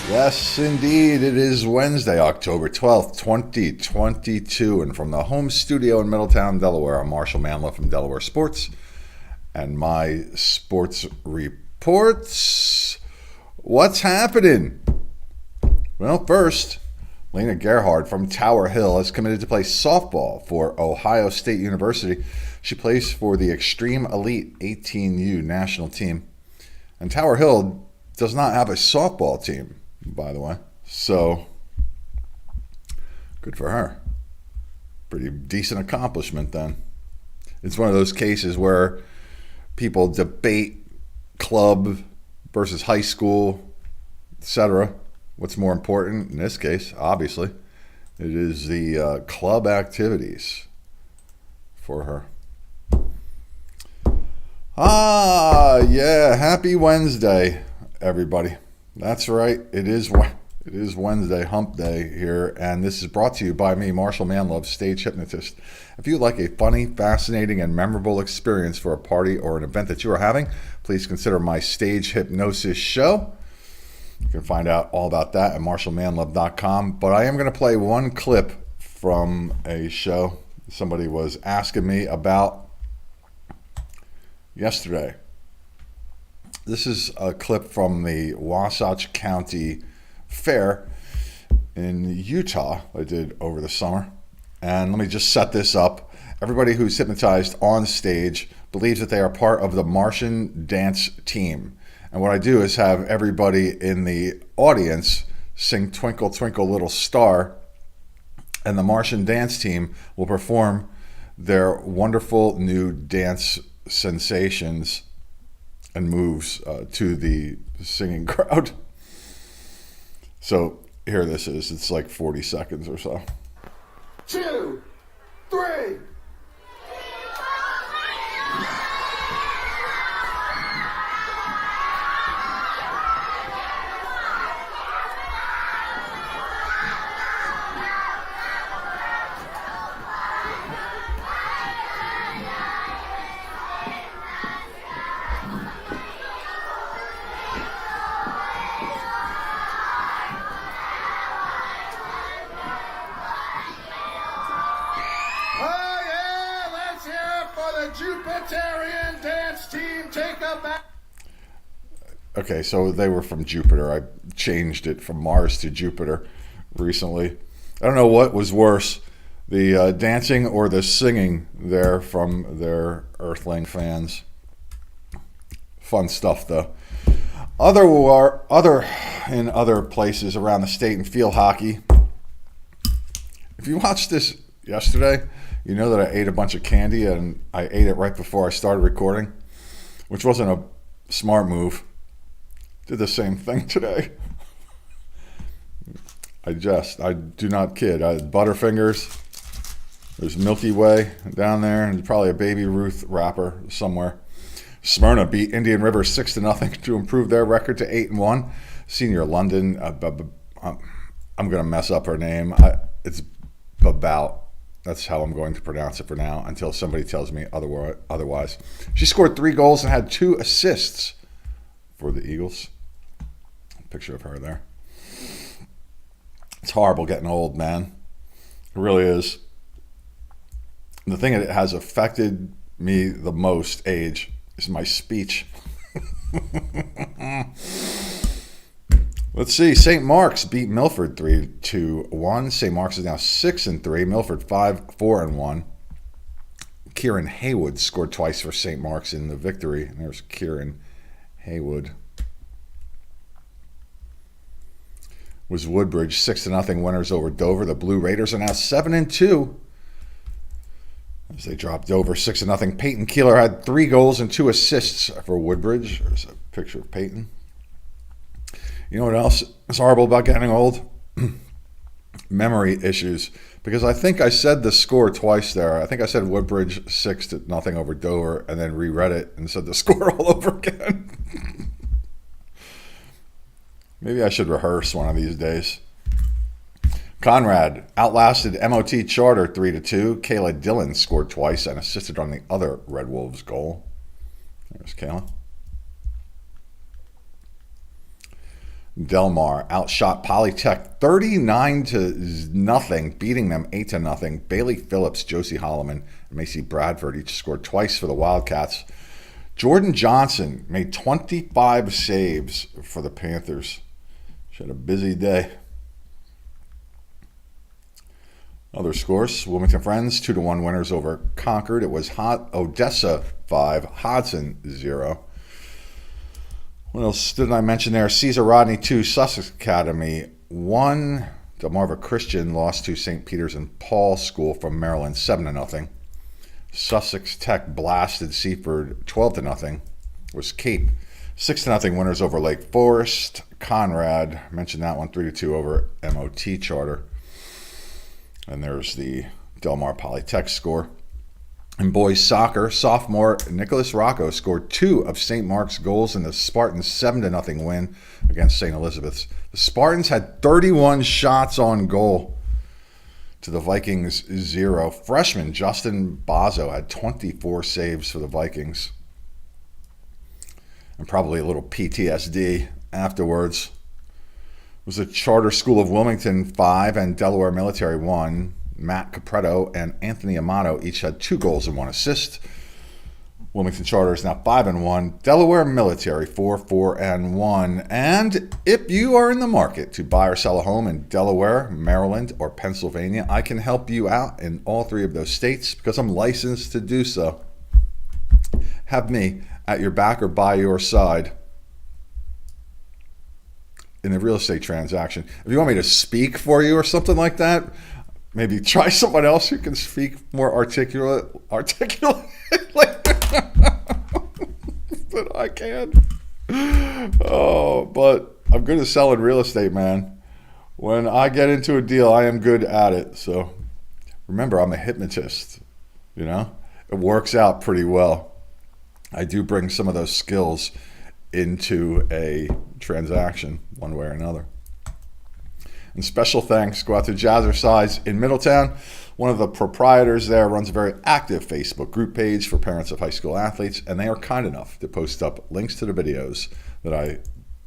Yes, indeed. It is Wednesday, October 12th, 2022. And from the home studio in Middletown, Delaware, I'm Marshal Manlove from Delaware Sports. And my sports reports. What's happening? Well, first, Lena Gerhard from Tower Hill has committed to play softball for Ohio State University. She plays for the Extreme Elite 18U national team. And Tower Hill does not have a softball team, by the way. So, good for her. Pretty decent accomplishment then. It's one of those cases where people debate club versus high school, etc. What's more important in this case, obviously, it is the club activities for her. Yeah, happy Wednesday, everybody. That's right, it is Wednesday, hump day here, and this is brought to you by me, Marshal Manlove, stage hypnotist. If you'd like a funny, fascinating, and memorable experience for a party or an event that you are having, please consider my stage hypnosis show. You can find out all about that at marshalmanlove.com. But I am going to play one clip from a show somebody was asking me about yesterday. This is a clip from the Wasatch County Fair in Utah I did over the summer. And let me just set this up. Everybody who's hypnotized on stage believes that they are part of the Martian dance team. And what I do is have everybody in the audience sing Twinkle, Twinkle, Little Star. And the Martian dance team will perform their wonderful new dance sensations and moves to the singing crowd. So here this is. It's like 40 seconds or so. 2, 3. Jupiterian dance team, take a back. Okay, so they were from Jupiter. I changed it from Mars to Jupiter recently. I don't know what was worse, the dancing or the singing there from their Earthling fans. Fun stuff, though. In other places around the state in field hockey. If you watched this yesterday, you know that I ate a bunch of candy and I ate it right before I started recording, which wasn't a smart move. Did the same thing today. I do not kid. I had Butterfingers. There's Milky Way down there, and probably a Baby Ruth wrapper somewhere. Smyrna beat Indian River 6-0 to improve their record to 8-1. Senior London, I'm going to mess up her name. It's Babout. That's how I'm going to pronounce it for now until somebody tells me otherwise. She scored 3 goals and had 2 assists for the Eagles. Picture of her there. It's horrible getting old, man. It really is. The thing that has affected me the most, age, is my speech. Let's see. St. Mark's beat Milford 3-1. St. Mark's is now 6-3. Milford 5-4-1. Kieran Haywood scored twice for St. Mark's in the victory. And there's Kieran Haywood. Was Woodbridge 6-0 winners over Dover. The Blue Raiders are now 7-2. As they dropped Dover 6-0. Peyton Keeler had 3 goals and 2 assists for Woodbridge. There's a picture of Peyton. You know what else is horrible about getting old? Memory issues. Because I think I said the score twice there. I think I said Woodbridge 6-0 over Dover and then reread it and said the score all over again. Maybe I should rehearse one of these days. Conrad outlasted MOT Charter 3-2. Kayla Dillon scored twice and assisted on the other Red Wolves goal. There's Kayla. Delmar outshot Polytech 39-0, beating them 8-0. Bailey Phillips, Josie Holloman, and Macy Bradford each scored twice for the Wildcats. Jordan Johnson made 25 saves for the Panthers. She had a busy day. Other scores: Wilmington Friends 2-1 winners over Concord. It was Odessa 5, Hodson 0. What else didn't I mention there? Caesar Rodney 2, Sussex Academy 1. Delmarva Christian lost to St. Peter's and Paul School from Maryland 7-0. Sussex Tech blasted Seaford 12-0. Was Cape 6-0 winners over Lake Forest. Conrad, mentioned that one, 3-2 over MOT Charter. And there's the Delmar Polytech score. In boys soccer, sophomore Nicholas Rocco scored 2 of St. Mark's goals in the Spartans' 7-0 win against St. Elizabeth's. The Spartans had 31 shots on goal to the Vikings 0. Freshman Justin Bazzo had 24 saves for the Vikings. And probably a little PTSD afterwards. It was the Charter School of Wilmington 5 and Delaware Military 1. Matt Capretto and Anthony Amato each had 2 goals and 1 assist. Wilmington Charter is now 5-1. Delaware Military 4-1. And if you are in the market to buy or sell a home in Delaware, Maryland, or Pennsylvania, I can help you out in all 3 of those states because I'm licensed to do so. Have me at your back or by your side in a real estate transaction. If you want me to speak for you or something like that, maybe try someone else who can speak more articulately than I can. Oh, but I'm good at selling real estate, man. When I get into a deal, I am good at it. So remember, I'm a hypnotist. You know, it works out pretty well. I do bring some of those skills into a transaction one way or another. And special thanks go out to Jazzercise in Middletown. One of the proprietors there runs a very active Facebook group page for parents of high school athletes, and they are kind enough to post up links to the videos that I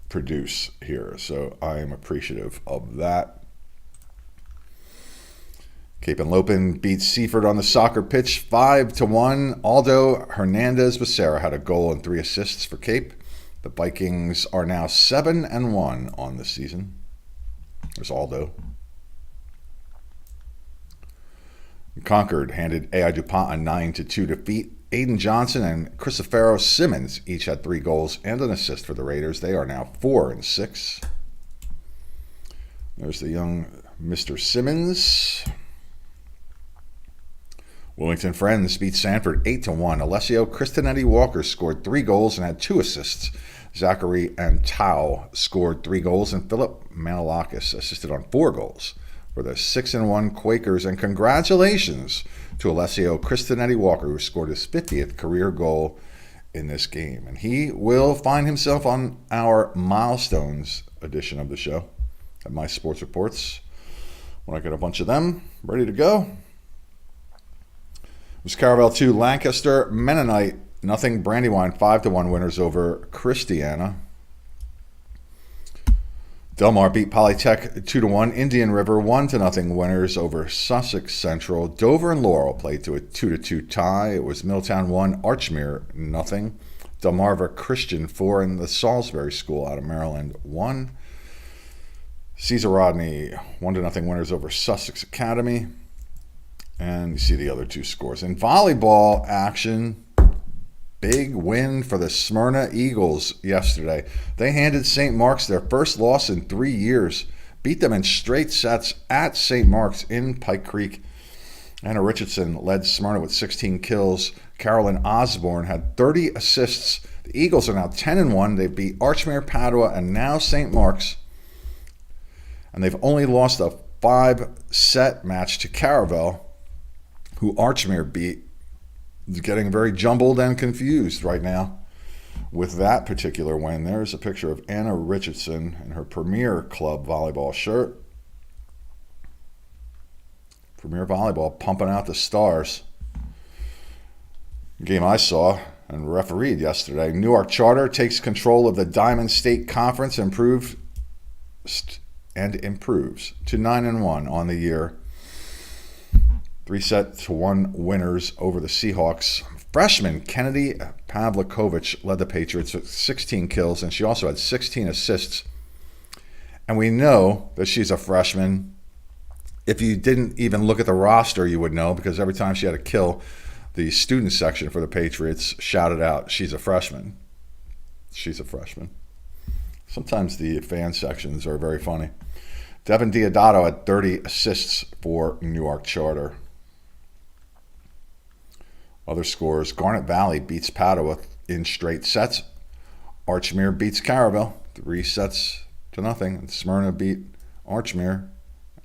produce here. So I am appreciative of that. Cape and Lopin beat Seaford on the soccer pitch 5-1. Aldo Hernandez Becerra had a goal and 3 assists for Cape. The Vikings are now 7-1 on the season. There's Aldo. Concord handed AI DuPont a 9-2 defeat. Aiden Johnson and Christopher Simmons each had 3 goals and an assist for the Raiders. They are now 4-6. There's the young Mr. Simmons. Wilmington Friends beat Sanford 8-1. Alessio Cristinetti Walker scored 3 goals and had 2 assists. Zachary and Tao scored 3 goals, and Philip Manalakis assisted on 4 goals for the 6-1 Quakers. And congratulations to Alessio Cristinetti Walker, who scored his 50th career goal in this game. And he will find himself on our Milestones edition of the show at My Sports Reports when I get a bunch of them ready to go. It was Caravel 2, Lancaster Mennonite 0, Brandywine 5-1 winners over Christiana. Delmar beat Polytech 2-1. Indian River 1-0 winners over Sussex Central. Dover and Laurel played to a 2-2 tie. It was Milltown 1, Archmere 0. Delmarva Christian 4, and the Salisbury School out of Maryland 1. Caesar Rodney 1-0 winners over Sussex Academy. And you see the other 2 scores. In volleyball action, big win for the Smyrna Eagles yesterday. They handed St. Mark's their first loss in 3 years. Beat them in straight sets at St. Mark's in Pike Creek. Anna Richardson led Smyrna with 16 kills. Carolyn Osborne had 30 assists. The Eagles are now 10-1. They beat Archmere, Padua, and now St. Mark's. And they've only lost a 5-set match to Caravel, who Archmere beat. Is getting very jumbled and confused right now with that particular win. There's a picture of Anna Richardson in her Premier Club volleyball shirt. Premier Volleyball pumping out the stars. Game I saw and refereed yesterday. Newark Charter takes control of the Diamond State Conference and improved and improves to 9-1 on the year. 3-1 winners over the Seahawks. Freshman Kennedy Pavlikovich led the Patriots with 16 kills, and she also had 16 assists. And we know that she's a freshman. If you didn't even look at the roster, you would know, because every time she had a kill, the student section for the Patriots shouted out, "She's a freshman. She's a freshman." Sometimes the fan sections are very funny. Devin Diodato had 30 assists for New York Charter. Other scores: Garnet Valley beats Padua in straight sets. Archmere beats Caravel 3-0. And Smyrna beat Archmere,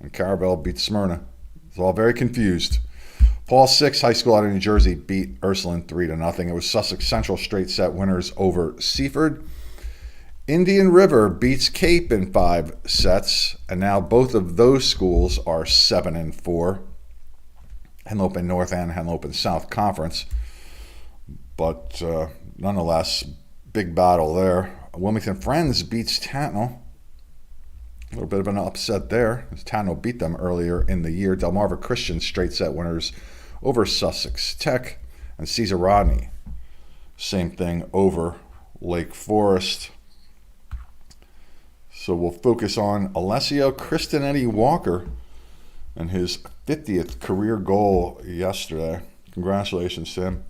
and Caravel beat Smyrna. It's all very confused. Paul Six High School out of New Jersey beat Ursuline 3-0. It was Sussex Central straight set winners over Seaford. Indian River beats Cape in 5 sets, and now both of those schools are 7-4. Henlopen North and Henlopen South Conference. But nonetheless, big battle there. Wilmington Friends beats Tatnall. A little bit of an upset there, as Tatnall beat them earlier in the year. Delmarva Christian straight set winners over Sussex Tech. And Caesar Rodney, same thing over Lake Forest. So we'll focus on Alessio Cristinetti Walker and his 50th career goal yesterday. Congratulations, Tim.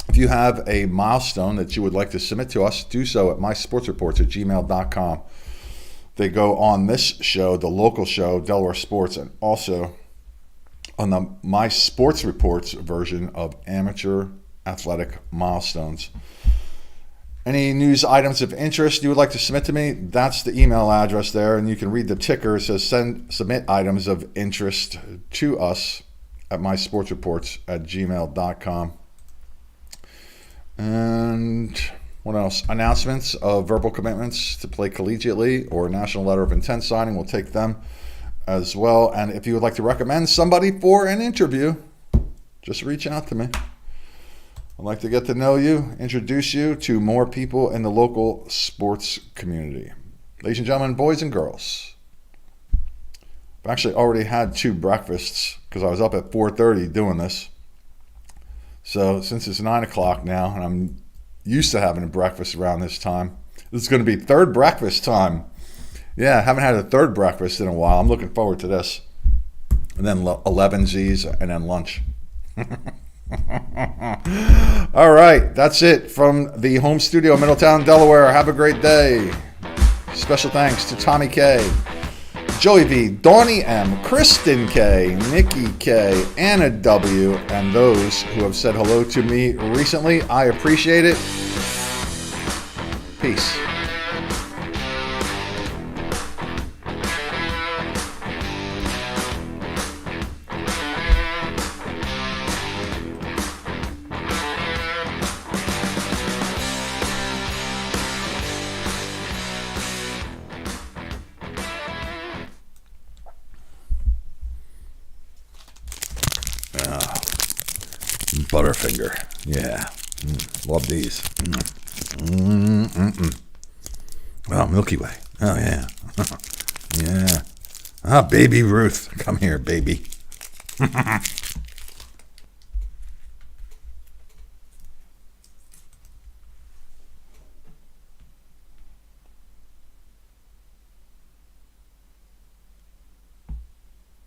If you have a milestone that you would like to submit to us, do so at mysportsreports@gmail.com. They go on this show, the local show, Delaware Sports, and also on the My Sports Reports version of Amateur Athletic Milestones. Any news items of interest you would like to submit to me, that's the email address there, and you can read the ticker. It says submit items of interest to us at mysportsreports@gmail.com. And what else? Announcements of verbal commitments to play collegiately or national letter of intent signing. We'll take them as well. And if you would like to recommend somebody for an interview, just reach out to me. I'd like to get to know you, introduce you to more people in the local sports community. Ladies and gentlemen, boys and girls, I've actually already had 2 breakfasts because I was up at 4:30 doing this. So since it's 9 o'clock now, and I'm used to having a breakfast around this time, this is going to be 3rd breakfast time. Yeah, I haven't had a 3rd breakfast in a while. I'm looking forward to this. And then 11Z's and then lunch. All right, that's it from the home studio, Middletown, Delaware. Have a great day. Special thanks to Tommy K, Joey V, Donnie M, Kristen K, Nikki K, Anna W, and those who have said hello to me recently. I appreciate it. Peace. Butterfinger. Yeah. Love these. Oh, Milky Way. Oh, yeah. Yeah. Ah, Baby Ruth. Come here, baby.